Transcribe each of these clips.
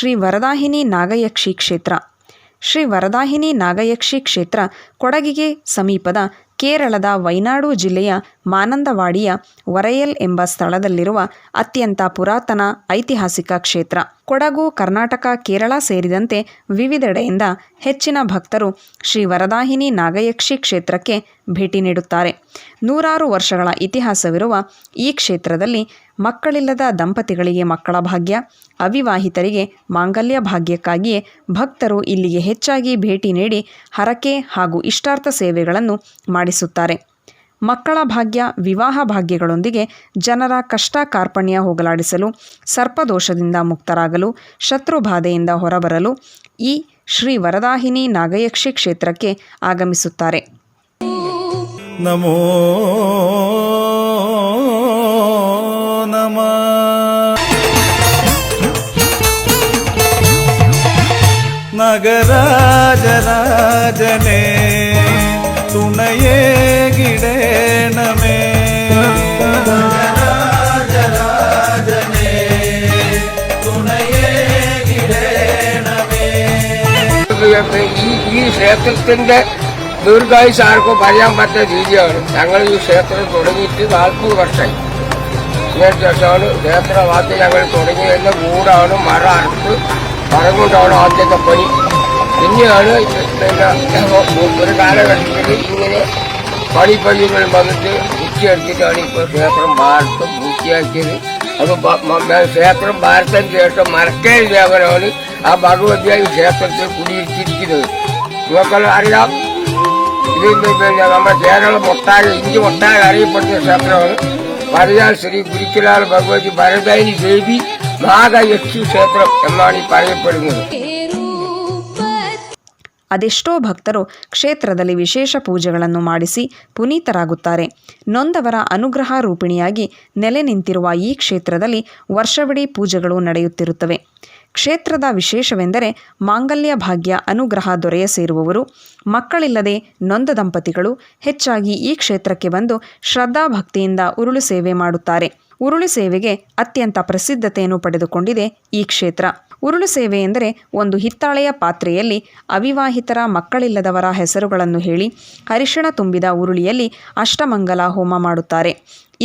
ಶ್ರೀ ವರದಾಹಿನಿ ನಾಗಯಕ್ಷಿ ಕ್ಷೇತ್ರ. ಶ್ರೀ ವರದಾಹಿನಿ ನಾಗಯಕ್ಷಿ ಕ್ಷೇತ್ರ ಕೊಡಗಿಗೆ ಸಮೀಪದ ಕೇರಳದ ವೈನಾಡು ಜಿಲ್ಲೆಯ ಮಾನಂದವಾಡಿಯ ವರಯಲ್ ಎಂಬ ಸ್ಥಳದಲ್ಲಿರುವ ಅತ್ಯಂತ ಪುರಾತನ ಐತಿಹಾಸಿಕ ಕ್ಷೇತ್ರ. ಕೊಡಗು, ಕರ್ನಾಟಕ, ಕೇರಳ ಸೇರಿದಂತೆ ವಿವಿಧೆಡೆಯಿಂದ ಹೆಚ್ಚಿನ ಭಕ್ತರು ಶ್ರೀ ವರದಾಹಿನಿ ನಾಗಯಕ್ಷಿ ಕ್ಷೇತ್ರಕ್ಕೆ ಭೇಟಿ ನೀಡುತ್ತಾರೆ. ನೂರಾರು ವರ್ಷಗಳ ಇತಿಹಾಸವಿರುವ ಈ ಕ್ಷೇತ್ರದಲ್ಲಿ ಮಕ್ಕಳಿಲ್ಲದ ದಂಪತಿಗಳಿಗೆ ಮಕ್ಕಳ ಭಾಗ್ಯ, ಅವಿವಾಹಿತರಿಗೆ ಮಾಂಗಲ್ಯ ಭಾಗ್ಯಕ್ಕಾಗಿಯೇ ಭಕ್ತರು ಇಲ್ಲಿಗೆ ಹೆಚ್ಚಾಗಿ ಭೇಟಿ ನೀಡಿ ಹರಕೆ ಹಾಗೂ ಇಷ್ಟಾರ್ಥ ಸೇವೆಗಳನ್ನು ಮಾಡಿಸುತ್ತಾರೆ. ಮಕ್ಕಳ ಭಾಗ್ಯ, ವಿವಾಹ ಭಾಗ್ಯಗಳೊಂದಿಗೆ ಜನರ ಕಷ್ಟ ಕಾರ್ಪಣ್ಯ ಹೋಗಲಾಡಿಸಲು, ಸರ್ಪದೋಷದಿಂದ ಮುಕ್ತರಾಗಲು, ಶತ್ರುಬಾಧೆಯಿಂದ ಹೊರಬರಲು ಈ ಶ್ರೀ ವರದಾಹಿನಿ ನಾಗಯಕ್ಷಿ ಕ್ಷೇತ್ರಕ್ಕೆ ಆಗಮಿಸುತ್ತಾರೆ. ನಮೋ ನಮಃ. നഗരാജരാജനേ തുണയേ ഗിടേണമേ. നഗരാജരാജനേ തുണയേ ഗിടേണമേ. ഈ ക്ഷേത്രത്തിന്റെ ദീർഘായുസ് ആർക്കും പറയാൻ പറ്റുന്ന രീതിയാണ്. ഞങ്ങൾ ഈ ക്ഷേത്രം തുടങ്ങിയിട്ട് 40 വർഷമായി. ഇതിനുശേഷമാണ് ക്ഷേത്രവാദ്യം ഞങ്ങൾ തുടങ്ങിയതിന്റെ കൂടാണ് മഴ അറുത്ത് മരം കൊണ്ടാണ് ആദ്യത്തെ പണി. പിന്നെയാണ് ഒരു കാലഘട്ടത്തിൽ ഇങ്ങനെ പണിപ്പയ്യങ്ങൾ വന്നിട്ട് ഉച്ചയെടുത്തിട്ടാണ് ഇപ്പോൾ ക്ഷേത്രം ഭാരതം പൂർത്തിയാക്കിയത്. അത് ക്ഷേത്രം ഭാരതത്തിന് ശേഷം മരക്കേൽ ദേവനാണ് ആ ഭഗവതിയായി ക്ഷേത്രത്തിൽ കുടിയിരുത്തിയിരിക്കുന്നത്. നിങ്ങൾക്കെല്ലാം അറിയാം, ഇത് നമ്മുടെ കേരളം ഒട്ടാകെ, ഇന്ത്യ ഒട്ടാകെ അറിയപ്പെടുന്ന ക്ഷേത്രമാണ് വരയാൽ ശ്രീ ഗുരുക്കലാൽ ഭഗവതി വരദായിനി ദേവി നാഗയക്ഷി ക്ഷേത്രം എന്നാണ് ഈ പറയപ്പെടുന്നത്. ಅದೆಷ್ಟೋ ಭಕ್ತರು ಕ್ಷೇತ್ರದಲ್ಲಿ ವಿಶೇಷ ಪೂಜೆಗಳನ್ನು ಮಾಡಿಸಿ ಪುನೀತರಾಗುತ್ತಾರೆ. ನೊಂದವರ ಅನುಗ್ರಹ ರೂಪಿಣಿಯಾಗಿ ನೆಲೆ ನಿಂತಿರುವ ಈ ಕ್ಷೇತ್ರದಲ್ಲಿ ವರ್ಷವಿಡೀ ಪೂಜೆಗಳು ನಡೆಯುತ್ತಿರುತ್ತವೆ. ಕ್ಷೇತ್ರದ ವಿಶೇಷವೆಂದರೆ ಮಾಂಗಲ್ಯ ಭಾಗ್ಯ ಅನುಗ್ರಹ ದೊರೆಯ ಸೇರುವವರು, ಮಕ್ಕಳಿಲ್ಲದೆ ನೊಂದ ದಂಪತಿಗಳು ಹೆಚ್ಚಾಗಿ ಈ ಕ್ಷೇತ್ರಕ್ಕೆ ಬಂದು ಶ್ರದ್ಧಾಭಕ್ತಿಯಿಂದ ಉರುಳು ಸೇವೆ ಮಾಡುತ್ತಾರೆ. ಉರುಳು ಸೇವೆಗೆ ಅತ್ಯಂತ ಪ್ರಸಿದ್ಧತೆಯನ್ನು ಪಡೆದುಕೊಂಡಿದೆ ಈ ಕ್ಷೇತ್ರ. ಉರುಳು ಸೇವೆ ಎಂದರೆ ಒಂದು ಹಿತ್ತಾಳೆಯ ಪಾತ್ರೆಯಲ್ಲಿ ಅವಿವಾಹಿತರ ಮಕ್ಕಳಿಲ್ಲದವರ ಹೆಸರುಗಳನ್ನು ಹೇಳಿ ಅರಿಶಿಣ ತುಂಬಿದ ಉರುಳಿಯಲ್ಲಿ ಅಷ್ಟಮಂಗಲ ಹೋಮ ಮಾಡುತ್ತಾರೆ.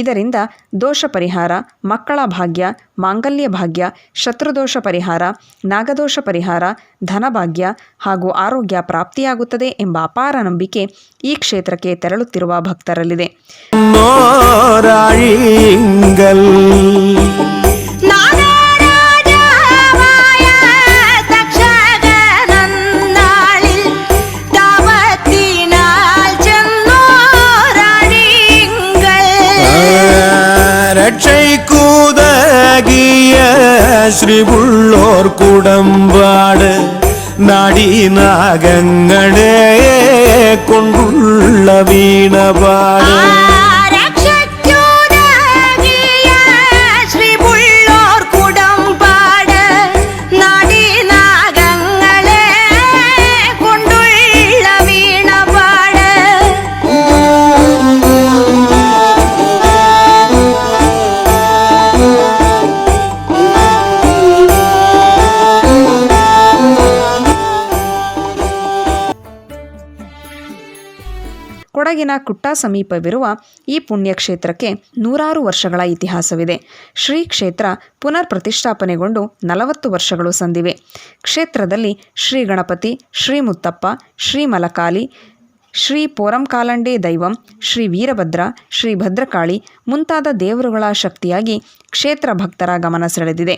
ಇದರಿಂದ ದೋಷ ಪರಿಹಾರ, ಮಕ್ಕಳ ಭಾಗ್ಯ, ಮಾಂಗಲ್ಯ ಭಾಗ್ಯ, ಶತ್ರುದೋಷ ಪರಿಹಾರ, ನಾಗದೋಷ ಪರಿಹಾರ, ಧನಭಾಗ್ಯ ಹಾಗೂ ಆರೋಗ್ಯ ಪ್ರಾಪ್ತಿಯಾಗುತ್ತದೆ ಎಂಬ ಅಪಾರ ನಂಬಿಕೆ ಈ ಕ್ಷೇತ್ರಕ್ಕೆ ತೆರಳುತ್ತಿರುವ ಭಕ್ತರಲ್ಲಿದೆ. രക്ഷയ്ക്കുതകിയ ശ്രീപുള്ളോർ കുടമ്പാട് നാടീനാഗങ്ങളെ കൊണ്ടുള്ള വീണപാട്. ಕೊಡಗಿನ ಕುಟ್ಟ ಸಮೀಪವಿರುವ ಈ ಪುಣ್ಯಕ್ಷೇತ್ರಕ್ಕೆ ನೂರಾರು ವರ್ಷಗಳ ಇತಿಹಾಸವಿದೆ. ಶ್ರೀ ಕ್ಷೇತ್ರ ಪುನರ್ ಪ್ರತಿಷ್ಠಾಪನೆಗೊಂಡು 40 ವರ್ಷಗಳು ಸಂದಿವೆ. ಕ್ಷೇತ್ರದಲ್ಲಿ ಶ್ರೀ ಗಣಪತಿ, ಶ್ರೀ ಮುತ್ತಪ್ಪ, ಶ್ರೀ ಮಲಕಾಲಿ, ಶ್ರೀ ಪೋರಂಕಾಲಂಡೆ ದೈವಂ, ಶ್ರೀ ವೀರಭದ್ರ, ಶ್ರೀ ಭದ್ರಕಾಳಿ ಮುಂತಾದ ದೇವರುಗಳ ಶಕ್ತಿಯಾಗಿ ಕ್ಷೇತ್ರ ഭക്തರ ഗമന ಸೆಳೆದಿದೆ.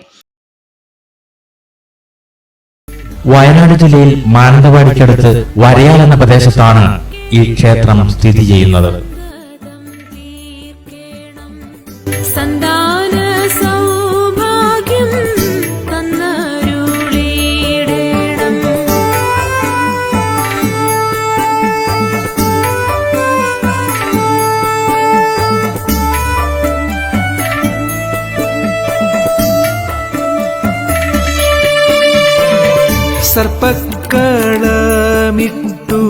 വയനാട് ജില്ലയിൽ മാനന്തവാടിക്കടുത്ത് വരയാൽ എന്ന പ്രദേശത്താണ് ഈ ക്ഷേത്രം സ്ഥിതി ചെയ്യുന്നത്. സർപ്പക്കളമിട്ടു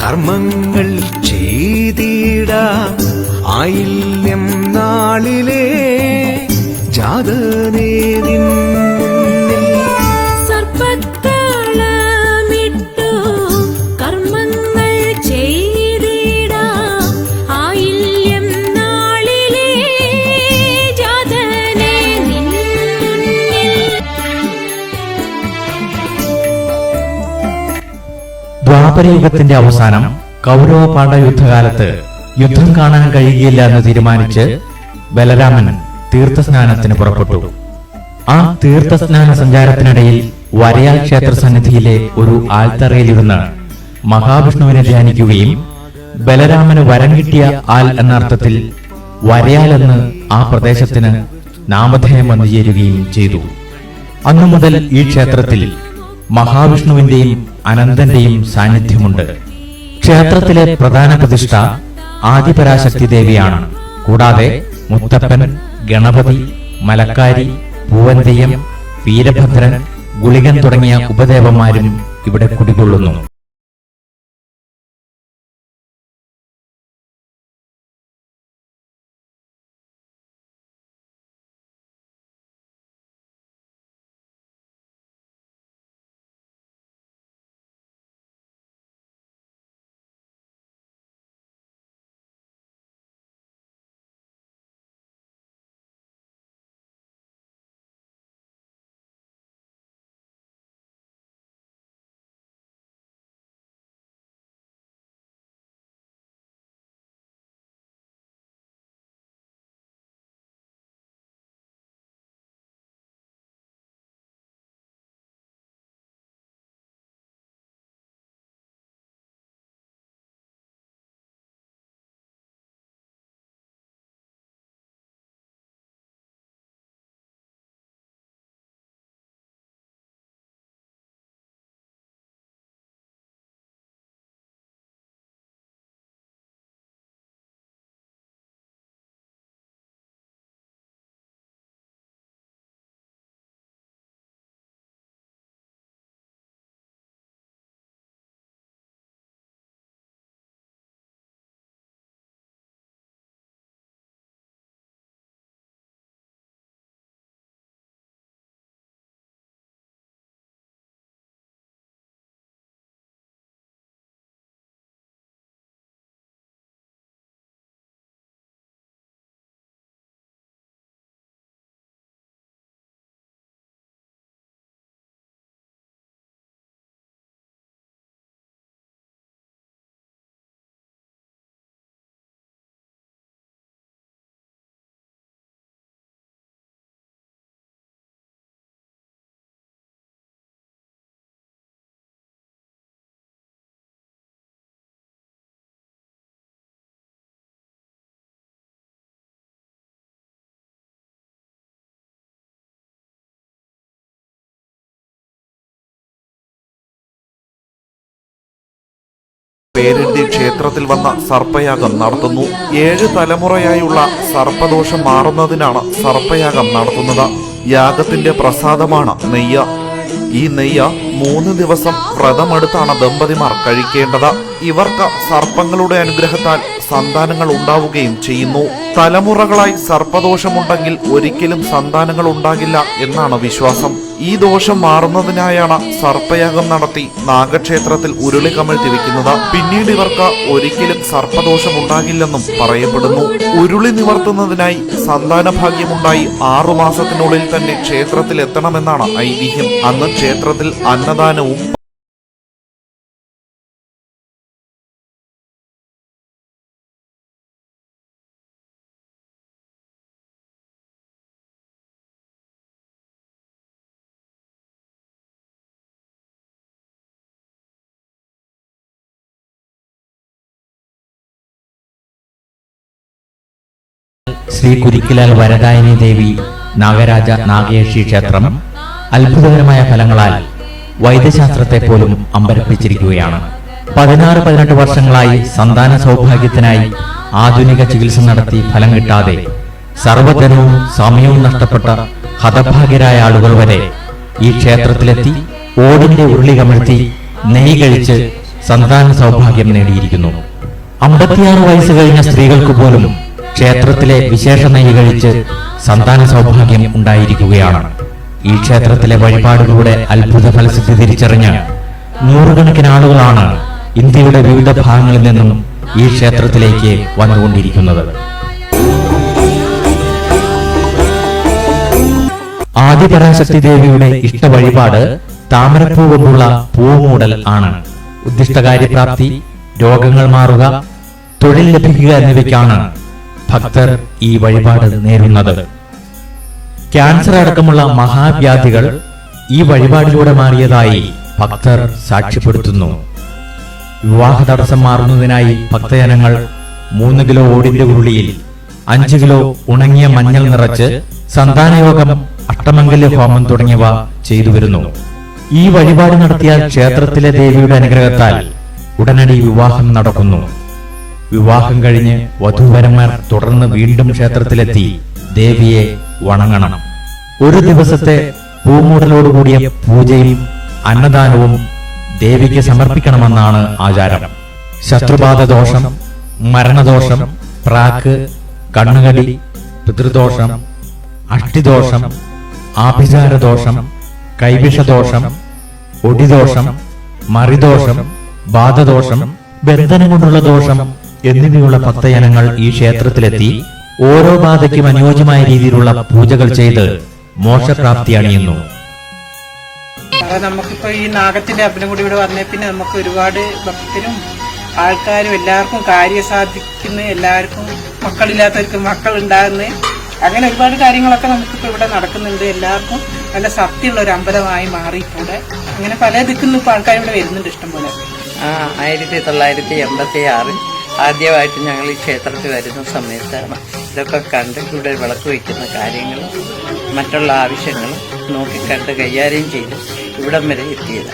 കർമ്മങ്ങൾ ചെയ്തിടാം ആയില്യം നാളിലെ ജാതനേ നിന്നിൽ ദ്വാപരയുഗത്തിന്റെ അവസാനം കൗരവ പാണ്ഡവ യുദ്ധകാലത്ത് യുദ്ധം കാണാൻ കഴിയുകയില്ല എന്ന് തീരുമാനിച്ച് ബലരാമൻ തീർത്ഥസ്നാനത്തിന് പുറപ്പെട്ടു. ആ തീർത്ഥസ്നാന സഞ്ചാരത്തിനിടയിൽ വരയാൽ ക്ഷേത്ര സന്നിധിയിലെ ഒരു ആൽത്തറയിലിരുന്ന് മഹാവിഷ്ണുവിനെ ധ്യാനിക്കുകയും ബലരാമന് വരം കിട്ടിയ ആൽ എന്ന അർത്ഥത്തിൽ വരയാൽ എന്ന് ആ പ്രദേശത്തിന് നാമധേയം വന്നു ചേരുകയും ചെയ്തു. അന്നു മുതൽ ഈ ക്ഷേത്രത്തിൽ മഹാവിഷ്ണുവിന്റെയും അനന്തന്റെയും സാന്നിധ്യമുണ്ട്. ക്ഷേത്രത്തിലെ പ്രധാന പ്രതിഷ്ഠ ആദിപരാശക്തി ദേവിയാണ്. കൂടാതെ മുത്തപ്പൻ, ഗണപതി, മലക്കാരി, പൂവന്തെയ്യം, വീരഭദ്രൻ, ഗുളികൻ തുടങ്ങിയ ഉപദേവന്മാരും ഇവിടെ കുടികൊള്ളുന്നു. പേരിന്റെ ക്ഷേത്രത്തിൽ വന്ന സർപ്പയാഗം നടത്തുന്നു. 7 തലമുറയായുള്ള സർപ്പദോഷം മാറുന്നതിനാണ് സർപ്പയാഗം നടത്തുന്നത്. യാഗത്തിന്റെ പ്രസാദമാണ് നെയ്യ്. ഈ നെയ്യ് 3 ദിവസം വ്രതമെടുത്താണ് ദമ്പതിമാർ കഴിക്കേണ്ടത്. ഇവർക്ക് സർപ്പങ്ങളുടെ അനുഗ്രഹത്താൽ സന്താനങ്ങൾ ഉണ്ടാവുകയും ചെയ്യുന്നു. തലമുറകളായി സർപ്പദോഷമുണ്ടെങ്കിൽ ഒരിക്കലും സന്താനങ്ങൾ ഉണ്ടാകില്ല എന്നാണ് വിശ്വാസം. ഈ ദോഷം മാറുന്നതിനായാണ് സർപ്പയാഗം നടത്തി നാഗക്ഷേത്രത്തിൽ ഉരുളി കമഴ്ത്തി വെക്കുന്നത്. പിന്നീട് ഇവർക്ക് ഒരിക്കലും സർപ്പദോഷം ഉണ്ടാകില്ലെന്നും പറയപ്പെടുന്നു. ഉരുളി നിവർത്തുന്നതിനായി സന്താനഭാഗ്യമുണ്ടായി 6 മാസത്തിനുള്ളിൽ തന്നെ ക്ഷേത്രത്തിൽ എത്തണമെന്നാണ് ഐതിഹ്യം. അന്ന് ക്ഷേത്രത്തിൽ അന്നദാനവും ശ്രീ കുരിക്കിലാൽ വരദായിനി ദേവി നാഗരാജ നാഗേഷി ക്ഷേത്രം അത്ഭുതകരമായ ഫലങ്ങളാൽ വൈദ്യശാസ്ത്രത്തെ പോലും അമ്പരപ്പിച്ചിരിക്കുകയാണ്. 16-18 വർഷങ്ങളായി സന്താന സൗഭാഗ്യത്തിനായി ആധുനിക ചികിത്സ നടത്തി ഫലം കിട്ടാതെ സർവ്വധനവും സമയവും നഷ്ടപ്പെട്ട ഹതഭാഗ്യരായ ആളുകൾ വരെ ഈ ക്ഷേത്രത്തിലെത്തി ഓടിന്റെ ഉരുളി കമഴ്ത്തി നെയ്യ് കഴിച്ച് സന്താന സൗഭാഗ്യം നേടിയിരിക്കുന്നു. 56 വയസ്സ് കഴിഞ്ഞ സ്ത്രീകൾക്ക് പോലും ക്ഷേത്രത്തിലെ വിശേഷ നെയ്യ് കഴിച്ച് സന്താന സൗഭാഗ്യം ഉണ്ടായിരിക്കുകയാണ്. ഈ ക്ഷേത്രത്തിലെ വഴിപാടുകളുടെ അത്ഭുത ഫലസിദ്ധി തിരിച്ചറിഞ്ഞ് നൂറുകണക്കിന് ആളുകളാണ് ഇന്ത്യയുടെ വിവിധ ഭാഗങ്ങളിൽ നിന്നും ഈ ക്ഷേത്രത്തിലേക്ക് വന്നുകൊണ്ടിരിക്കുന്നത്. ആദിപരാശക്തി ദേവിയുടെ ഇഷ്ട വഴിപാട് താമരപ്പൂ കൊണ്ടുള്ള പൂമൂടൽ ആണ്. ഉദ്ദിഷ്ടകാര്യപ്രാപ്തി, രോഗങ്ങൾ മാറുക, തൊഴിൽ ലഭിക്കുക എന്നിവയ്ക്കാണ് ഭക്തർ ഈ വഴിപാട് നേരുന്നത്. ക്യാൻസർ അടക്കമുള്ള മഹാവ്യാധികൾ ഈ വഴിപാടിലൂടെ മാറിയതായി ഭക്തർ സാക്ഷ്യപ്പെടുത്തുന്നു. വിവാഹ തടസ്സം മാറുന്നതിനായി ഭക്തജനങ്ങൾ 3 കിലോ ഓടിന്റെ ഉരുളിയിൽ 5 കിലോ ഉണങ്ങിയ മഞ്ഞൾ നിറച്ച് സന്താനയോഗം, അഷ്ടമംഗല്യ ഹോമം തുടങ്ങിയവ ചെയ്തു വരുന്നു. ഈ വഴിപാട് നടത്തിയാൽ ക്ഷേത്രത്തിലെ ദേവിയുടെ അനുഗ്രഹത്താൽ ഉടനടി വിവാഹം നടക്കുന്നു. വിവാഹം കഴിഞ്ഞ് വധൂവരന്മാർ തുടർന്ന് വീണ്ടും ക്ഷേത്രത്തിലെത്തി ദേവിയെ വണങ്ങണം. ഒരു ദിവസത്തെ പൂമൂടലോടുകൂടിയ പൂജയും അന്നദാനവും ദേവിക്ക് സമർപ്പിക്കണമെന്നാണ് ആചാരം. ശത്രുബാധ ദോഷം, മരണദോഷം, പ്രാക്ക്, കണ്ണുകടി, പിതൃദോഷം, അഷ്ടിദോഷം, ആഭിചാരദോഷം, കൈവിഷദോഷം, ഒടിദോഷം, മറിദോഷം, ബാധദോഷം, ബന്ധനം കൊണ്ടുള്ള ദോഷം എന്നിവയുള്ള ഭക്തജനങ്ങൾ ഈ ക്ഷേത്രത്തിലെത്തി ഓരോ ബാധയ്ക്കും അനുയോജ്യമായ രീതിയിലുള്ള പൂജകൾ ചെയ്ത് മോക്ഷപ്രാപ്തി അണിയുന്നു. നമുക്കിപ്പോ ഈ നാഗത്തിന്റെ അമ്പലം കൂടി ഇവിടെ വന്നേ പിന്നെ നമുക്ക് ഒരുപാട് ഭക്തരും ആൾക്കാരും എല്ലാവർക്കും കാര്യം സാധിക്കുന്ന, എല്ലാവർക്കും മക്കളില്ലാത്തവർക്ക് മക്കൾ ഉണ്ടാകുന്ന, അങ്ങനെ ഒരുപാട് കാര്യങ്ങളൊക്കെ നമുക്കിപ്പോ ഇവിടെ നടക്കുന്നുണ്ട്. എല്ലാവർക്കും നല്ല സത്യമുള്ള ഒരു അമ്പലമായി മാറിയിട്ടുണ്ട്. അങ്ങനെ പല ദിക്കുന്നും ഇപ്പൊ ആൾക്കാർ ഇവിടെ വരുന്നുണ്ട് ഇഷ്ടംപോലെ. 1986 ആദ്യമായിട്ട് ഞങ്ങൾ ഈ ക്ഷേത്രത്തിൽ വരുന്ന സമയത്താണ് ഇതൊക്കെ കണ്ട് ഇവിടെ വിളക്ക് വയ്ക്കുന്ന കാര്യങ്ങളും മറ്റുള്ള ആവശ്യങ്ങളും നോക്കിക്കണ്ട് കൈകാര്യം ചെയ്ത് ഇവിടം വരെ എത്തിയത്.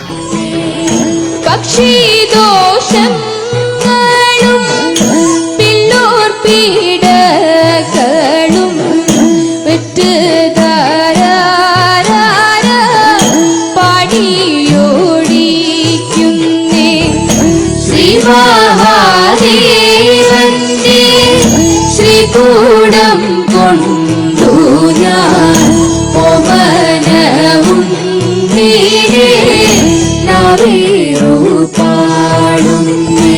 ശ്രീകൂടം കൊണ്ടു ഞാൻ ഓമനവും പാടുന്നേ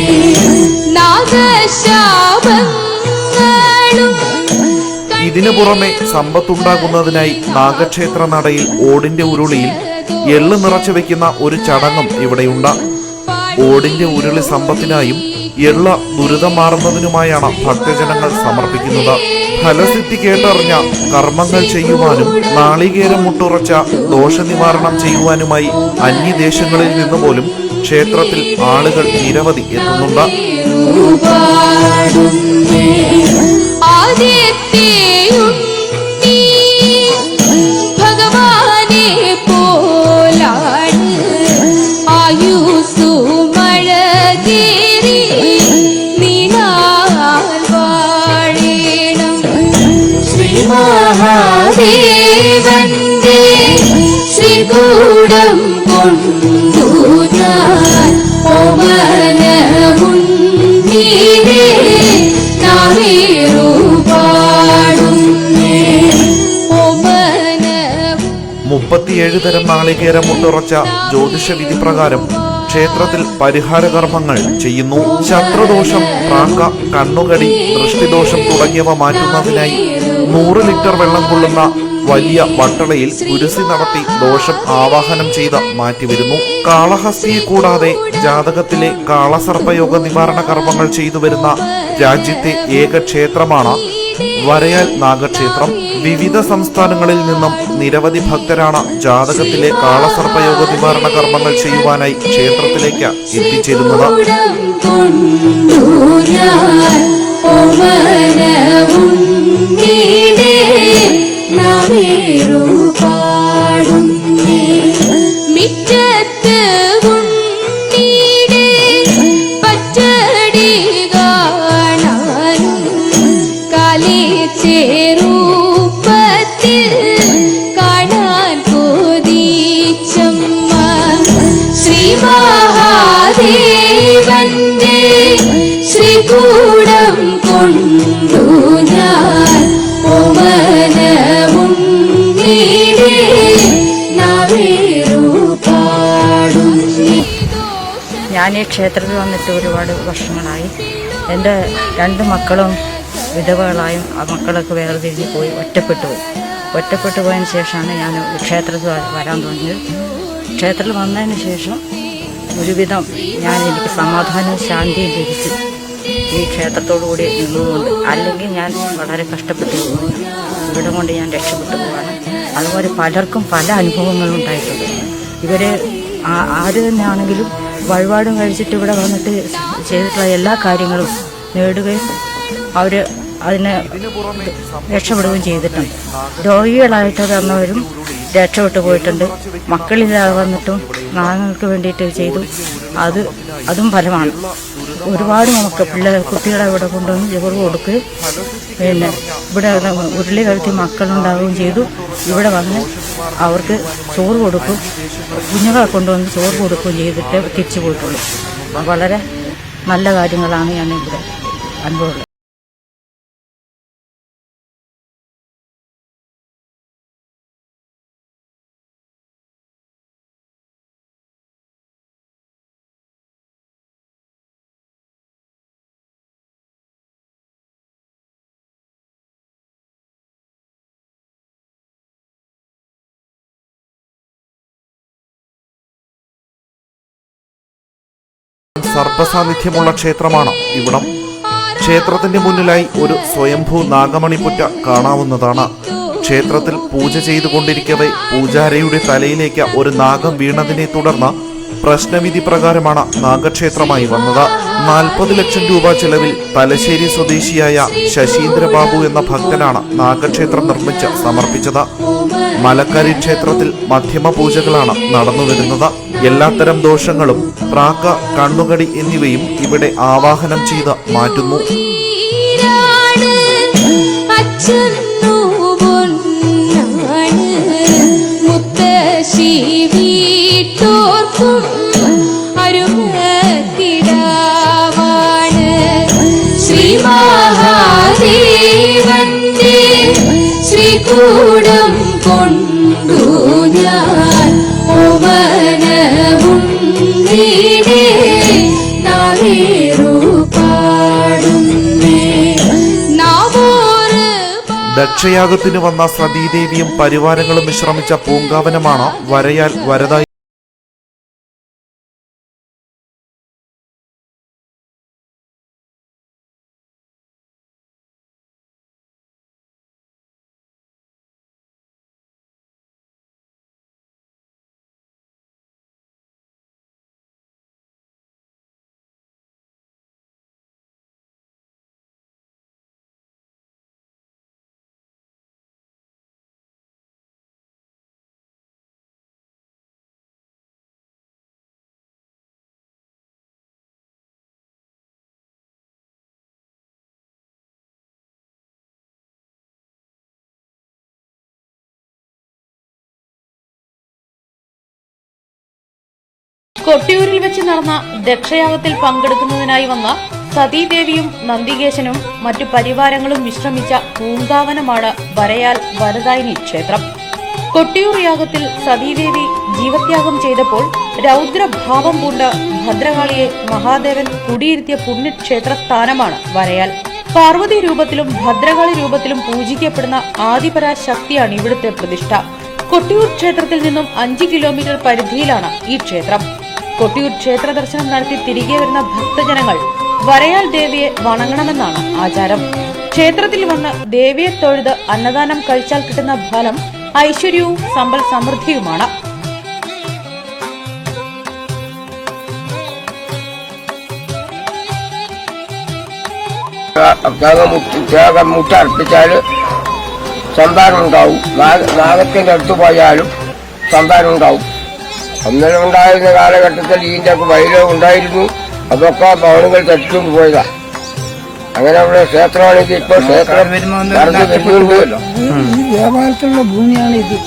നാഗശാപങ്ങളും. ഇതിനു പുറമെ സമ്പത്തുണ്ടാകുന്നതിനായി നാഗക്ഷേത്ര നടയിൽ ഓടിന്റെ ഉരുളിയിൽ എള്ള് നിറച്ചു വെക്കുന്ന ഒരു ചടങ്ങും ഇവിടെയുണ്ട്. ഓടിന്റെ ഉരുളി സമ്പത്തിനായും എള്ള ദുരിതം മാറുന്നതിനുമായാണ് ഭക്തജനങ്ങൾ സമർപ്പിക്കുന്നത്. ഫലസിദ്ധി കേട്ടറിഞ്ഞ കർമ്മങ്ങൾ ചെയ്യുവാനും നാളികേരം മുട്ടുറച്ച ദോഷനിവാരണം ചെയ്യുവാനുമായി അന്യദേശങ്ങളിൽ നിന്നുപോലും ക്ഷേത്രത്തിൽ ആളുകൾ നിരവധി എത്തുന്നുണ്ട്. ഭഗവാനെ പോലാണ് ആയുസു മഴകേറി നീണാൽ വാഴേണം. ശ്രീ മഹാദേവന്റെ ശ്രീകൂടം കൊണ്ടു ഞാൻ ഓമനവും നീരേ നാവേറു പാടുന്നേ. 37 തരം നാളികേരം മുട്ടുറച്ച ജ്യോതിഷ വിധി പ്രകാരം ക്ഷേത്രത്തിൽ പരിഹാര കർമ്മങ്ങൾ ചെയ്യുന്നു. ശത്രുദോഷം, പ്രാക്ക, കണ്ണുകടി, ദൃഷ്ടിദോഷം തുടങ്ങിയവ മാറ്റുന്നതിനായി 100 ലിറ്റർ വെള്ളം കൊള്ളുന്ന വലിയ വട്ടളയിൽ കുരിശി നടത്തി ദോഷം ആവാഹനം ചെയ്ത് മാറ്റിവരുന്നു. കാളഹസ്തിയെ കൂടാതെ ജാതകത്തിലെ കാളസർപ്പയോഗ നിവാരണ കർമ്മങ്ങൾ ചെയ്തു വരുന്ന രാജ്യത്തെ ഏക ക്ഷേത്രമാണ് വരയാൽ നാഗക്ഷേത്രം. വിവിധ സംസ്ഥാനങ്ങളിൽ നിന്നും നിരവധി ഭക്തരാണ് ജാതകത്തിലെ കാളസർപ്പയോഗ നിവാരണ കർമ്മങ്ങൾ ചെയ്യുവാനായി ക്ഷേത്രത്തിലേക്ക് എത്തിച്ചേരുന്നത്. മിറ്റത്ത് ഉണ്ണീടെ പച്ചടി കാണാനും കാലിച്ചേരൂപത്തിൽ കാണാൻ കൊതിച്ചമ്മ. ശ്രീ മഹാദേവന്റെ ശ്രീകൂടം കൊണ്ടു ഞാൻ ഓമനവും നീരേ നാവേറു പാടുന്നേ. ഞാൻ ഈ ക്ഷേത്രത്തിൽ വന്നിട്ട് ഒരുപാട് വർഷങ്ങളായി. എൻ്റെ 2 മക്കളും വിധവകളായും ആ മക്കളൊക്കെ വേർതിരിഞ്ഞ് പോയി ഒറ്റപ്പെട്ടു പോയതിന് ശേഷമാണ് ഞാൻ ക്ഷേത്രത്തിൽ വരാൻ തുടങ്ങിയത്. ക്ഷേത്രത്തിൽ വന്നതിന് ശേഷം ഒരുവിധം എനിക്ക് സമാധാനവും ശാന്തിയും ലഭിച്ചു ഈ ക്ഷേത്രത്തോടു കൂടി നിന്നുകൊണ്ട്. അല്ലെങ്കിൽ ഞാൻ വളരെ കഷ്ടപ്പെട്ടു പോകും. ഇവിടെ കൊണ്ട് ഞാൻ രക്ഷപ്പെട്ടു പോവാണ്. അതുപോലെ പലർക്കും പല അനുഭവങ്ങളും ഉണ്ടായിട്ടുണ്ട്. ഇവർ ആര് തന്നെയാണെങ്കിലും വഴിപാടും കഴിച്ചിട്ട് ഇവിടെ വന്നിട്ട് ചെയ്തിട്ടുള്ള എല്ലാ കാര്യങ്ങളും നേടുകയും അവർ അതിന് രക്ഷപ്പെടുകയും ചെയ്തിട്ടുണ്ട്. രോഗികളായിട്ട് വന്നവരും രക്ഷപ്പെട്ടു പോയിട്ടുണ്ട്. മക്കളില്ലാതെ വന്നിട്ടും നാങ്ങൾക്ക് വേണ്ടിയിട്ട് ചെയ്തു. അതും ഫലമാണ്. ഒരുപാട് നമുക്ക് കുട്ടികളെ ഇവിടെ കൊണ്ടുവന്ന് ചോറ് കൊടുക്കുകയും പിന്നെ ഇവിടെ ഉരുളി കഴുത്തി മക്കളുണ്ടാവുകയും ചെയ്തു. ഇവിടെ വന്ന് അവർക്ക് ചോറ് കൊടുക്കും, കുഞ്ഞുങ്ങളെ കൊണ്ടുവന്ന് ചോറ് കൊടുക്കുകയും ചെയ്തിട്ട് തിരിച്ചു പോയിട്ടുള്ളൂ. വളരെ നല്ല കാര്യങ്ങളാണ് ഞാൻ ഇവിടെ അനുഭവമുള്ളത്. സർപ്പസാന്നിധ്യമുള്ള ക്ഷേത്രമാണ് ഇവിടം. ക്ഷേത്രത്തിന്റെ മുന്നിലായി ഒരു സ്വയംഭൂ നാഗമണിപ്പുറ്റ കാണാവുന്നതാണ്. ക്ഷേത്രത്തിൽ പൂജ ചെയ്തുകൊണ്ടിരിക്കവേ പൂജാരിയുടെ തലയിലേക്ക് ഒരു നാഗം വീണതിനെ തുടർന്ന് പ്രശ്നവിധി പ്രകാരമാണ് നാഗക്ഷേത്രമായി വന്നത്. 40 ലക്ഷം രൂപ ചെലവിൽ തലശ്ശേരി സ്വദേശിയായ ശശീന്ദ്രബാബു എന്ന ഭക്തനാണ് നാഗക്ഷേത്രം നിർമ്മിച്ച് സമർപ്പിച്ചത്. മലക്കരി ക്ഷേത്രത്തിൽ മധ്യമ പൂജകളാണ് നടന്നുവരുന്നത്. എല്ലാത്തരം ദോഷങ്ങളും പ്രാക്ക, കണ്ണുകടി എന്നിവയും ഇവിടെ ആവാഹനം ചെയ്ത് മാറ്റുന്നു. ശ്രീകൂടം കൊണ്ടു ഞാൻ ദക്ഷയാഗത്തിന് വന്ന സതീദേവിയും പരിവാരങ്ങളും വിശ്രമിച്ച പൂങ്കാവനമാണ് വരയാൽ വരദായി. കൊട്ടിയൂരിൽ വെച്ച് നടന്ന ദക്ഷയാഗത്തിൽ പങ്കെടുക്കുന്നതിനായി വന്ന സതീദേവിയും നന്ദികേശനും മറ്റു പരിവാരങ്ങളും വിശ്രമിച്ച പൂങ്കാവനമാണ് വരയാൽ വരദായിനി ക്ഷേത്രം. കൊട്ടിയൂർ യാഗത്തിൽ സതീദേവി ജീവത്യാഗം ചെയ്തപ്പോൾ രൗദ്രഭാവം പൂണ്ട് ഭദ്രകാളിയെ മഹാദേവൻ കുടിയിരുത്തിയ പുണ്യക്ഷേത്ര സ്ഥാനമാണ് വരയാൽ. പാർവതി രൂപത്തിലും ഭദ്രകാളി രൂപത്തിലും പൂജിക്കപ്പെടുന്ന ആദിപരാശക്തിയാണ് ഇവിടുത്തെ പ്രതിഷ്ഠ. കൊട്ടിയൂർ ക്ഷേത്രത്തിൽ നിന്നും 5 കിലോമീറ്റർ പരിധിയിലാണ് ഈ ക്ഷേത്രം. കൊട്ടിയൂർ ക്ഷേത്ര ദർശനം നടത്തി തിരികെ വരുന്ന ഭക്തജനങ്ങൾ വരയാൽ ദേവിയെ വണങ്ങണമെന്നാണ് ആചാരം. ക്ഷേത്രത്തിൽ വന്ന് ദേവിയെ തൊഴുത് അന്നദാനം കഴിച്ചാൽ കിട്ടുന്ന ഫലം ഐശ്വര്യവും സമ്പൽ സമൃദ്ധിയുമാണ്. മുട്ടർപ്പിച്ചാല് സന്താനം ഉണ്ടാവും. നാഗത്തിന്റെ അടുത്ത് പോയാലും സന്താനം ഉണ്ടാവും. അന്നേരം ഉണ്ടായിരുന്ന കാലഘട്ടത്തിൽ ഇതിന്റെ ഒക്കെ വൈരവും ഉണ്ടായിരുന്നു. അതൊക്കെ ഭവനങ്ങൾ തെറ്റിച്ചുകൊണ്ട് പോയതാ. അങ്ങനെ അവിടെ ക്ഷേത്രമാണെങ്കിൽ ഇപ്പൊ ക്ഷേത്രം ദേവാലയത്തിലുള്ള ഭൂമിയാണ് ഇത്.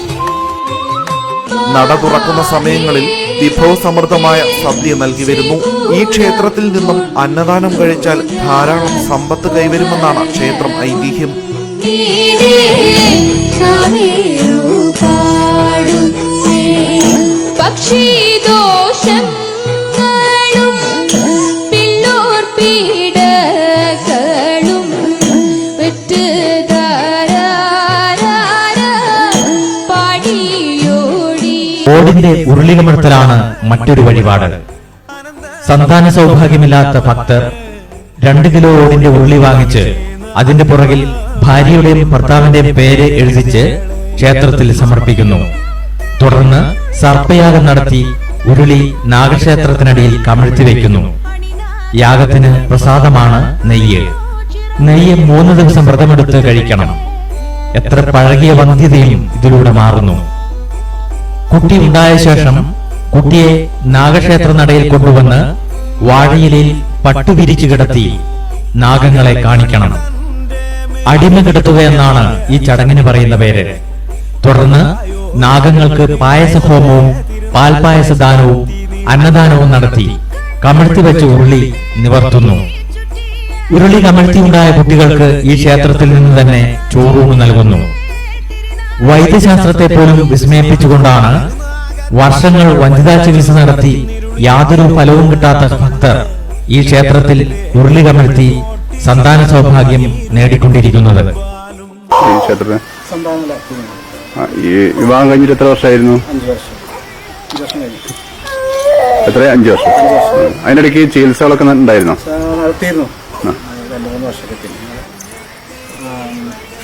നട തുറക്കുന്ന സമയങ്ങളിൽ വിഭവസമൃദ്ധമായ സദ്യ നൽകി വരുന്നു. ഈ ക്ഷേത്രത്തിൽ നിന്നും അന്നദാനം കഴിച്ചാൽ ധാരാളം സമ്പത്ത് കൈവരുമെന്നാണ് ക്ഷേത്രം ഐതിഹ്യം. പക്ഷിദോഷം പിള്ളോർ പീഡകളും ഓടിന്റെ ഉരുളികമഴ്ത്തലാണ് മറ്റൊരു വഴിപാട്. സന്താന സൗഭാഗ്യമില്ലാത്ത ഭക്തർ 2 കിലോ ഓടിന്റെ ഉരുളി വാങ്ങിച്ച് അതിന്റെ പുറകിൽ ഭാര്യയുടെയും ഭർത്താവിന്റെയും പേര് എഴുതിച്ച് ക്ഷേത്രത്തിൽ സമർപ്പിക്കുന്നു. തുടർന്ന് സർപ്പയാഗം നടത്തി ഉരുളി നാഗക്ഷേത്രത്തിനടിയിൽ കമഴ്ത്തി വയ്ക്കുന്നു. യാഗത്തിന് പ്രസാദമാണ് നെയ്യ്. 3 ദിവസം വ്രതമെടുത്ത് കഴിക്കണം. എത്ര പഴകിയ വന്ധ്യതയും ഇതിലൂടെ മാറുന്നു. കുട്ടി ഉണ്ടായ ശേഷം കുട്ടിയെ നാഗക്ഷേത്ര നടയിൽ കൊണ്ടുവന്ന് വാഴയിലയിൽ പട്ടുവിരിച്ചു കിടത്തി നാഗങ്ങളെ കാണിക്കണം. അടിമ കിടത്തുക എന്നാണ് ഈ ചടങ്ങിന് പറയുന്ന പേര്. തുടർന്ന് നാഗങ്ങൾക്ക് പായസഹോമവും പാൽപായസദാനവും അന്നദാനവും നടത്തി കമഴ്ത്തി വെച്ച ഉരുളി നിവർത്തുന്നു. ഉരുളി കമഴ്ത്തിയുണ്ടായ കുട്ടികൾക്ക് ഈ ക്ഷേത്രത്തിൽ നിന്ന് തന്നെ ചോറൂണ് നൽകുന്നു. വൈദ്യശാസ്ത്രത്തെ പോലും വിസ്മയിപ്പിച്ചുകൊണ്ടാണ് വർഷങ്ങൾ വനിതാ ചികിത്സ നടത്തി യാതൊരു ഫലവും കിട്ടാത്ത ഭക്തർ ഈ ക്ഷേത്രത്തിൽ ഉരുളി കമഴ്ത്തി സന്താന സൗഭാഗ്യം നേടിക്കൊണ്ടിരിക്കുന്നത്. ഈ ക്ഷേത്രത്തിൽ ഈ വിവാഹം കഴിഞ്ഞിട്ട് എത്ര വർഷമായിരുന്നു? 5 വർഷം കഴിഞ്ഞു. എത്ര? 5 വർഷം. അതിനിടയ്ക്ക് ചികിത്സകളൊക്കെ ഉണ്ടായിരുന്നോ? നടത്തിയിരുന്നു. 2-3 വർഷത്തിൽ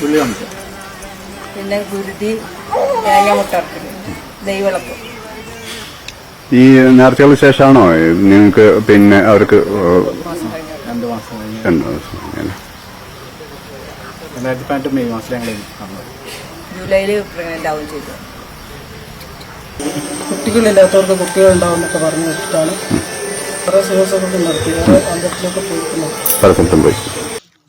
പുള്ളി കാണിച്ചു. പിന്നെ ഗുരുതി തേങ്ങാമുട്ടർക്കൽ ദൈവളപ്പ്. ഈ നേർച്ചകൾക്ക് ശേഷമാണോ നിങ്ങൾക്ക് പിന്നെ അവർക്ക് 2 മാസം കഴിഞ്ഞു. 2 മാസം 2018 മെയ് മാസത്തിൽ ഞങ്ങൾ ജൂലൈയിൽ പ്രഗ്നന്റ് ആവുകയും ചെയ്തു. കുട്ടികളില്ലാത്തവർക്ക് കുട്ടികളുണ്ടാവുമെന്നൊക്കെ പറഞ്ഞു വെച്ചിട്ടാണ് കുറേ ചികിത്സകളൊക്കെ നടത്തി. അമ്പലത്തിലൊക്കെ പോയി.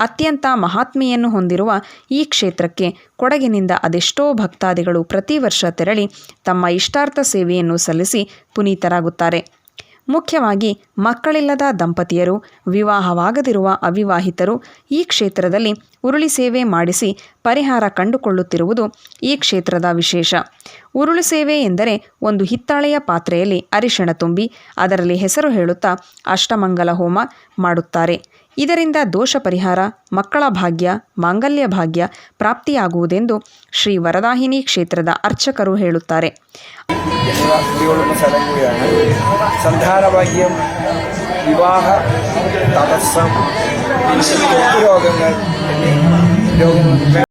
ಅತ್ಯಂತ ಮಹಾತ್ಮೆಯನ್ನು ಹೊಂದಿರುವ ಈ ಕ್ಷೇತ್ರಕ್ಕೆ ಕೊಡಗಿನಿಂದ ಅದೆಷ್ಟೋ ಭಕ್ತಾದಿಗಳು ಪ್ರತಿ ವರ್ಷ ತೆರಳಿ ತಮ್ಮ ಇಷ್ಟಾರ್ಥ ಸೇವೆಯನ್ನು ಸಲ್ಲಿಸಿ ಪುನೀತರಾಗುತ್ತಾರೆ. ಮುಖ್ಯವಾಗಿ ಮಕ್ಕಳಿಲ್ಲದ ದಂಪತಿಯರು, ವಿವಾಹವಾಗದಿರುವ ಅವಿವಾಹಿತರು ಈ ಕ್ಷೇತ್ರದಲ್ಲಿ ಉರುಳಿ ಸೇವೆ ಮಾಡಿಸಿ ಪರಿಹಾರ ಕಂಡುಕೊಳ್ಳುತ್ತಿರುವುದು ಈ ಕ್ಷೇತ್ರದ ವಿಶೇಷ. ಉರುಳು ಸೇವೆ ಎಂದರೆ ಒಂದು ಹಿತ್ತಾಳೆಯ ಪಾತ್ರೆಯಲ್ಲಿ ಅರಿಶಿಣ ತುಂಬಿ ಅದರಲ್ಲಿ ಹೆಸರು ಹೇಳುತ್ತಾ ಅಷ್ಟಮಂಗಲ ಹೋಮ ಮಾಡುತ್ತಾರೆ. ಇದರಿಂದ ದೋಷ ಪರಿಹಾರ, ಮಕ್ಕಳ ಭಾಗ್ಯ, ಮಾಂಗಲ್ಯ ಭಾಗ್ಯ ಪ್ರಾಪ್ತಿಯಾಗುವುದೆಂದು ಶ್ರೀ ವರದಾಹಿನಿ ಕ್ಷೇತ್ರದ ಅರ್ಚಕರು ಹೇಳುತ್ತಾರೆ. സ്ഥലം കൂടിയാണ്. സന്താനഭാഗ്യം, വിവാഹ തടസ്സം, രോഗങ്ങൾ രോഗങ്ങൾ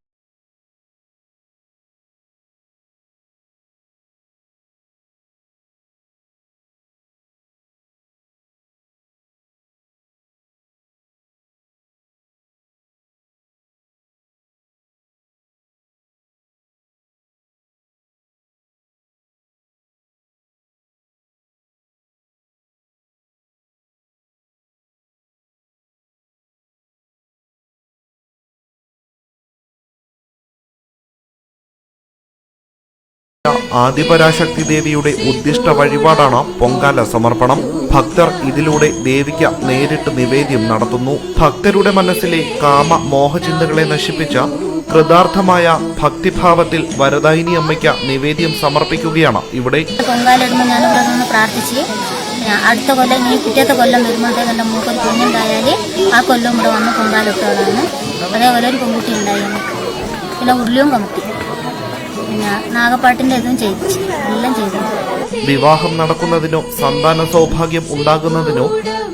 ആദിപരാശക്തി ദേവിയുടെ ഉദ്ദിഷ്ട വഴിപാടാണ് പൊങ്കാല സമർപ്പണം. ഭക്തർ ഇതിലൂടെ ദേവിക്ക് നേരിട്ട് നിവേദ്യം നടത്തുന്നു. ഭക്തരുടെ മനസ്സിലെ കാമ മോഹചിന്തകളെ നശിപ്പിച്ച കൃതാർത്ഥമായ ഭക്തിഭാവത്തിൽ വരദായിനി അമ്മയ്ക്ക് നിവേദ്യം സമർപ്പിക്കുകയാണ് ഇവിടെ. പൊങ്കാലിടുമ്പോൾ ഞാനിവിടെ നിന്ന് പ്രാർത്ഥിച്ച് അടുത്ത കൊല്ലം ഇനി പിറ്റേത്തെ കൊല്ലം വരുമ്പോഴത്തേക്ക് എൻ്റെ മൂക്കൊരു കുഞ്ഞുണ്ടായാൽ ആ കൊല്ലം ഇവിടെ വന്ന് പൊങ്കാലിട്ടതാണ്. അതേപോലെ ഒരു പെൺകുട്ടി ഉണ്ടായിരുന്നു. പിന്നെ ഉരുളിയും കമുട്ടി, പിന്നെ നാഗപ്പാട്ടിൻ്റെ ഇതും ചെയ്യിച്ചു, എല്ലാം ചെയ്തു. വിവാഹം നടക്കുന്നതിനോ സന്താന സൗഭാഗ്യം ഉണ്ടാകുന്നതിനോ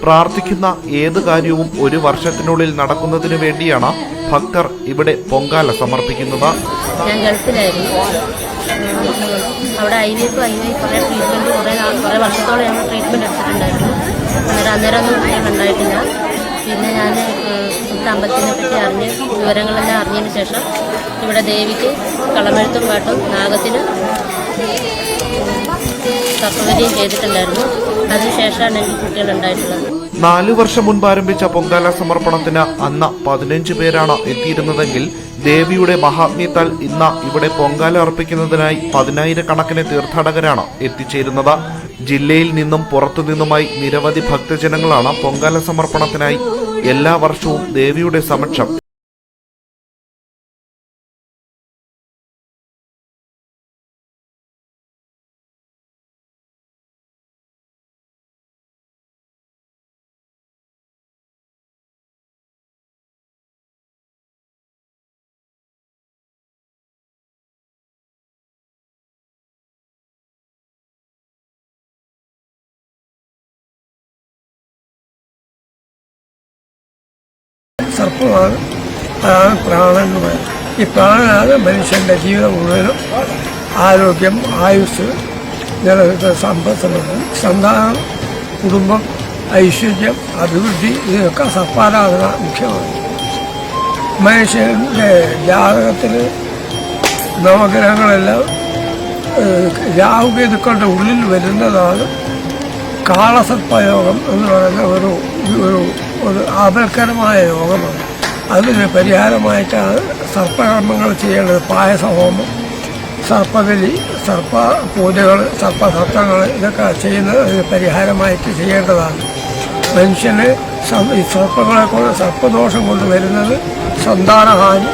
പ്രാർത്ഥിക്കുന്ന ഏത് കാര്യവും 1 വർഷത്തിനുള്ളിൽ നടക്കുന്നതിനു വേണ്ടിയാണ് ഭക്തർ ഇവിടെ പൊങ്കാല സമർപ്പിക്കുന്നത്. ഞാൻ ഗൾഫിലായിരുന്നു. അവിടെ IVF കുറേ ട്രീറ്റ്മെൻറ്റ് കുറേ വർഷത്തോളം ഞങ്ങൾ ട്രീറ്റ്മെൻറ്റ് എടുത്തിട്ടുണ്ടായിരുന്നു. അന്നേരമൊന്നും ഞാൻ ഉണ്ടായിട്ടില്ല. പിന്നെ ഞാൻ അമ്പലത്തിനെ പറ്റി അറിഞ്ഞ് വിവരങ്ങളെല്ലാം അറിഞ്ഞതിന് ശേഷം ഇവിടെ ദേവിക്ക് കളമെഴുത്തും പാട്ടും നാഗത്തിന് തത്വവരിയും ചെയ്തിട്ടുണ്ടായിരുന്നു. അതിനുശേഷമാണ് എനിക്ക് കുട്ടികളുണ്ടായിട്ടുള്ളത്. 4 വർഷം മുൻപ് ആരംഭിച്ച പൊങ്കാല സമർപ്പണത്തിന് അന്ന് 15 പേരാണ് എത്തിയിരുന്നതെങ്കിൽ ദേവിയുടെ മഹാത്മ്യത്താൽ ഇന്ന് ഇവിടെ പൊങ്കാല അർപ്പിക്കുന്നതിനായി 10,000 കണക്കിന് തീർത്ഥാടകരാണ് എത്തിച്ചേരുന്നത്. ജില്ലയിൽ നിന്നും പുറത്തുനിന്നുമായി നിരവധി ഭക്തജനങ്ങളാണ് പൊങ്കാല സമർപ്പണത്തിനായി എല്ലാ വർഷവും ദേവിയുടെ സമക്ഷം സർപ്പമാണ്. അതാണ് പ്രാണൻ എന്ന് പറയുന്നത്. ഈ പ്രാണനാണ് മനുഷ്യൻ്റെ ജീവിതം മുഴുവനും ആരോഗ്യം, ആയുസ്, നിലനിൽക്കുന്ന സമ്പത്ത്, സന്താനം, കുടുംബം, ഐശ്വര്യം, അഭിവൃദ്ധി, ഇതിനൊക്കെ സർപ്പാരാധന മുഖ്യമാണ്. മനുഷ്യൻ്റെ ജാതകത്തിൽ നവഗ്രഹങ്ങളെല്ലാം രാഹുകേതുക്കളുടെ ഉള്ളിൽ വരുന്നതാണ് കാളസർപ്പയോഗം എന്ന് പറയുന്ന ഒരു ആപൽക്കരമായ യോഗമാണ്. അതിന് പരിഹാരമായിട്ടാണ് സർപ്പകർമ്മങ്ങൾ ചെയ്യേണ്ടത്. പായസഹോമം, സർപ്പബലി, സർപ്പ പൂജകൾ, സർപ്പസപ്തങ്ങൾ ഇതൊക്കെ ചെയ്യുന്നത് അതിന് പരിഹാരമായിട്ട് ചെയ്യേണ്ടതാണ്. മനുഷ്യന് ഈ സർപ്പങ്ങളെ കൊണ്ട്, സർപ്പദോഷം കൊണ്ട് വരുന്നത് സന്താനഹാനി,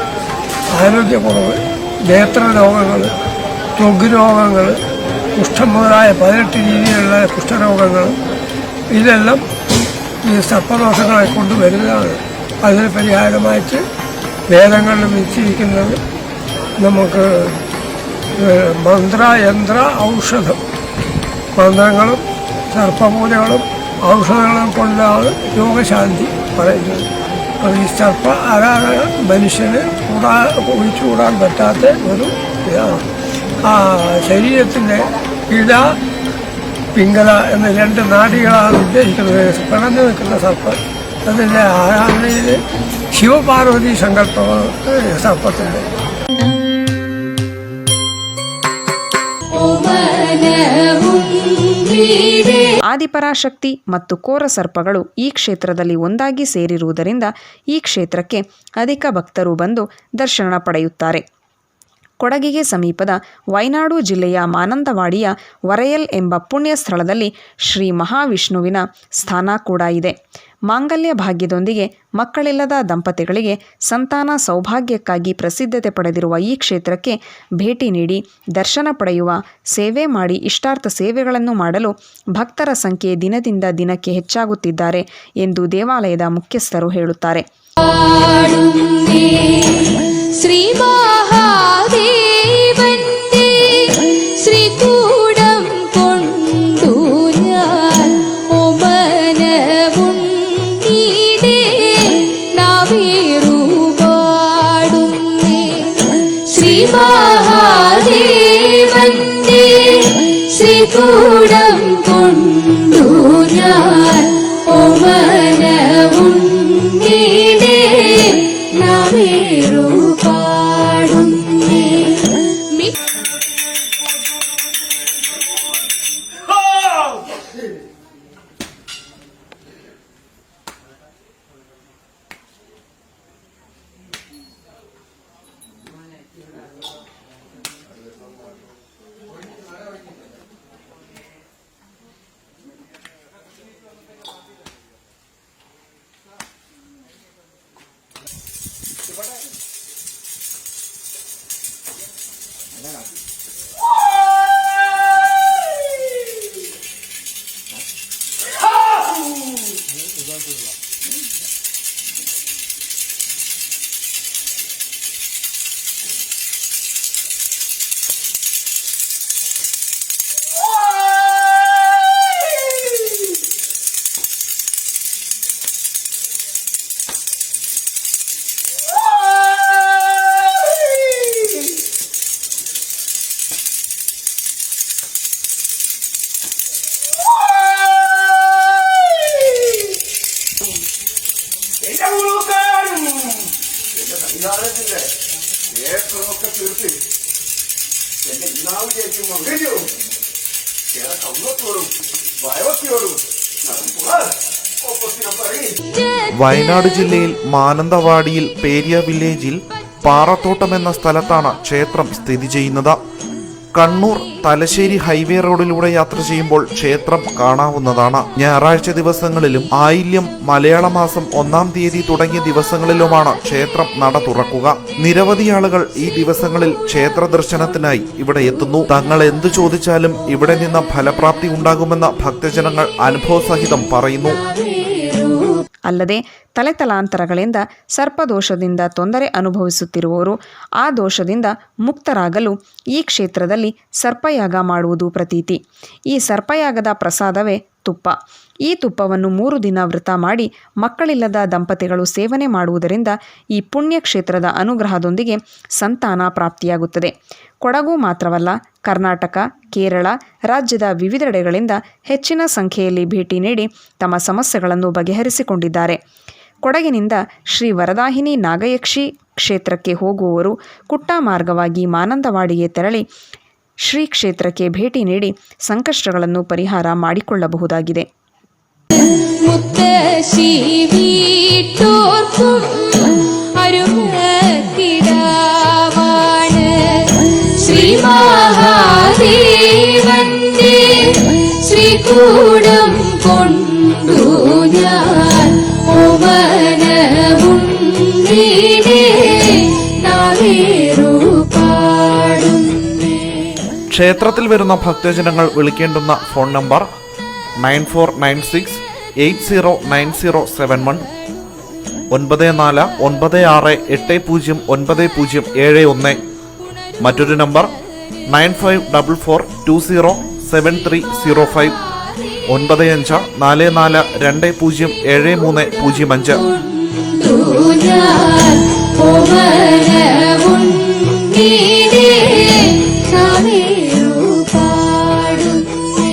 ആരോഗ്യക്കുറവ്, നേത്രരോഗങ്ങൾ, ത്വഗ് രോഗങ്ങൾ, കുഷ്ഠം മുതലായ 18 രീതിയിലുള്ള കുഷ്ഠരോഗങ്ങൾ, ഇതെല്ലാം ഈ സർപ്പദോഷങ്ങളെ കൊണ്ട് വരുന്നതാണ്. അതിന് പരിഹാരമായിട്ട് വേദങ്ങളിൽ നിശ്ചയിക്കുന്നത് നമുക്ക് മന്ത്രയന്ത്ര ഔഷധം, മന്ത്രങ്ങളും സർപ്പപൂജകളും ഔഷധങ്ങളും കൊണ്ടാണ് രോഗശാന്തി പറയുന്നത്. അപ്പോൾ ഈ സർപ്പ ആരാധന മനുഷ്യന് ഒഴിച്ചുകൂടാൻ പറ്റാത്ത ഒരു ഇതാണ്. ആ ശരീരത്തിൻ്റെ ഇട, പിംഗല എന്ന 2 നാഡികളാണ് ഉദ്ദേശിക്കുന്നത്. പിണഞ്ഞു നിൽക്കുന്ന സർപ്പം, അതിൻ്റെ ആരാധനയിൽ ശിവപാർവതി സങ്കല്പമാണ് സർപ്പത്തിൻ്റെ. ಆದಿಪರಾಶಕ್ತಿ ಮತ್ತು ಕೋರ ಸರ್ಪಗಳು ಈ ಕ್ಷೇತ್ರದಲ್ಲಿ ಒಂದಾಗಿ ಸೇರಿರುವುದರಿಂದ ಈ ಕ್ಷೇತ್ರಕ್ಕೆ ಅಧಿಕ ಭಕ್ತರು ಬಂದು ದರ್ಶನ ಪಡೆಯುತ್ತಾರೆ. ಕೊಡಗಿಗೆ ಸಮೀಪದ ವಯನಾಡು ಜಿಲ್ಲೆಯ ಮಾನಂದವಾಡಿಯ ವರಯಲ್ ಎಂಬ ಪುಣ್ಯ ಸ್ಥಳದಲ್ಲಿ ಶ್ರೀ ಮಹಾವಿಷ್ಣುವಿನ ಸ್ಥಾನ ಕೂಡ ಇದೆ. ಮಾಂಗಲ್ಯ ಭಾಗ್ಯದೊಂದಿಗೆ ಮಕ್ಕಳಿಲ್ಲದ ದಂಪತಿಗಳಿಗೆ ಸಂತಾನ ಸೌಭಾಗ್ಯಕ್ಕಾಗಿ ಪ್ರಸಿದ್ಧತೆ ಪಡೆದಿರುವ ಈ ಕ್ಷೇತ್ರಕ್ಕೆ ಭೇಟಿ ನೀಡಿ ದರ್ಶನ ಪಡೆಯುವ, ಸೇವೆ ಮಾಡಿ ಇಷ್ಟಾರ್ಥ ಸೇವೆಗಳನ್ನು ಮಾಡಲು ಭಕ್ತರ ಸಂಖ್ಯೆ ದಿನದಿಂದ ದಿನಕ್ಕೆ ಹೆಚ್ಚಾಗುತ್ತಿದ್ದಾರೆ ಎಂದು ದೇವಾಲಯದ ಮುಖ್ಯಸ್ಥರು ಹೇಳುತ್ತಾರೆ. ശ്രീ മഹാദേവന്റെ ശ്രീകൂടം കൊണ്ടു ഞാൻ ഓമനവുണ്ണീടേ നാവേറുപാടുന്നേ. ശ്രീ മഹാദേവന്റെ ശ്രീകൂടം കൊണ്ടു ഞാൻ ഓമനവുണ്ണീടേ നാവേറുപാടുന്നേ. വയനാട് ജില്ലയിൽ മാനന്തവാടിയിൽ പേരിയ വില്ലേജിൽ പാറത്തോട്ടം എന്ന സ്ഥലത്താണ് ക്ഷേത്രം സ്ഥിതി ചെയ്യുന്നത്. കണ്ണൂർ തലശ്ശേരി ഹൈവേ റോഡിലൂടെ യാത്ര ചെയ്യുമ്പോൾ ക്ഷേത്രം കാണാവുന്നതാണ്. ഞായറാഴ്ച ദിവസങ്ങളിലും ആയില്യം മലയാള മാസം 1-ാം തീയതി തുടങ്ങിയ ദിവസങ്ങളിലുമാണ് ക്ഷേത്രം നട തുറക്കുക. നിരവധി ആളുകൾ ഈ ദിവസങ്ങളിൽ ക്ഷേത്ര ദർശനത്തിനായി ഇവിടെ എത്തുന്നു. തങ്ങൾ എന്തു ചോദിച്ചാലും ഇവിടെ നിന്ന് ഫലപ്രാപ്തി ഉണ്ടാകുമെന്ന് ഭക്തജനങ്ങൾ അനുഭവസഹിതം പറയുന്നു. ಅಲ್ಲದೆ ತಲೆತಲಾಂತರಗಳಿಂದ ಸರ್ಪದೋಷದಿಂದ ತೊಂದರೆ ಅನುಭವಿಸುತ್ತಿರುವವರು ಆ ದೋಷದಿಂದ ಮುಕ್ತರಾಗಲು ಈ ಕ್ಷೇತ್ರದಲ್ಲಿ ಸರ್ಪಯಾಗ ಮಾಡುವುದು ಪ್ರತೀತಿ. ಈ ಸರ್ಪಯಾಗದ ಪ್ರಸಾದವೇ ತುಪ್ಪ. ಈ ತುಪ್ಪವನ್ನು 3 ದಿನ ವ್ರತ ಮಾಡಿ ಮಕ್ಕಳಿಲ್ಲದ ದಂಪತಿಗಳು ಸೇವನೆ ಮಾಡುವುದರಿಂದ ಈ ಪುಣ್ಯ ಕ್ಷೇತ್ರದ ಅನುಗ್ರಹದೊಂದಿಗೆ ಸಂತಾನ ಪ್ರಾಪ್ತಿಯಾಗುತ್ತದೆ. ಕೊಡಗು ಮಾತ್ರವಲ್ಲ, ಕರ್ನಾಟಕ, ಕೇರಳ ರಾಜ್ಯದ ವಿವಿಧೆಡೆಗಳಿಂದ ಹೆಚ್ಚಿನ ಸಂಖ್ಯೆಯಲ್ಲಿ ಭೇಟಿ ನೀಡಿ ತಮ್ಮ ಸಮಸ್ಯೆಗಳನ್ನು ಬಗೆಹರಿಸಿಕೊಂಡಿದ್ದಾರೆ. ಕೊಡಗಿನಿಂದ ಶ್ರೀ ವರದಾಹಿನಿ ನಾಗಯಕ್ಷಿ ಕ್ಷೇತ್ರಕ್ಕೆ ಹೋಗುವವರು ಕುಟ್ಟ ಮಾರ್ಗವಾಗಿ ಮಾನಂದವಾಡಿಗೆ ತೆರಳಿ ಶ್ರೀ ಕ್ಷೇತ್ರಕ್ಕೆ ಭೇಟಿ ನೀಡಿ ಸಂಕಷ್ಟಗಳನ್ನು ಪರಿಹಾರ ಮಾಡಿಕೊಳ್ಳಬಹುದಾಗಿದೆ. ശ്രീ മഹാദേവന്റെ ശ്രീകൂടം കൊണ്ടു ഞാൻ ഓമനമുണ്ടീടേ നാവേറു പാടുന്നേ. ക്ഷേത്രത്തിൽ വരുന്ന ഭക്തജനങ്ങൾ വിളിക്കേണ്ടുന്ന ഫോൺ നമ്പർ 9496809071, 9496809071, മറ്റൊരു നമ്പർ 9544207305, 9544207305.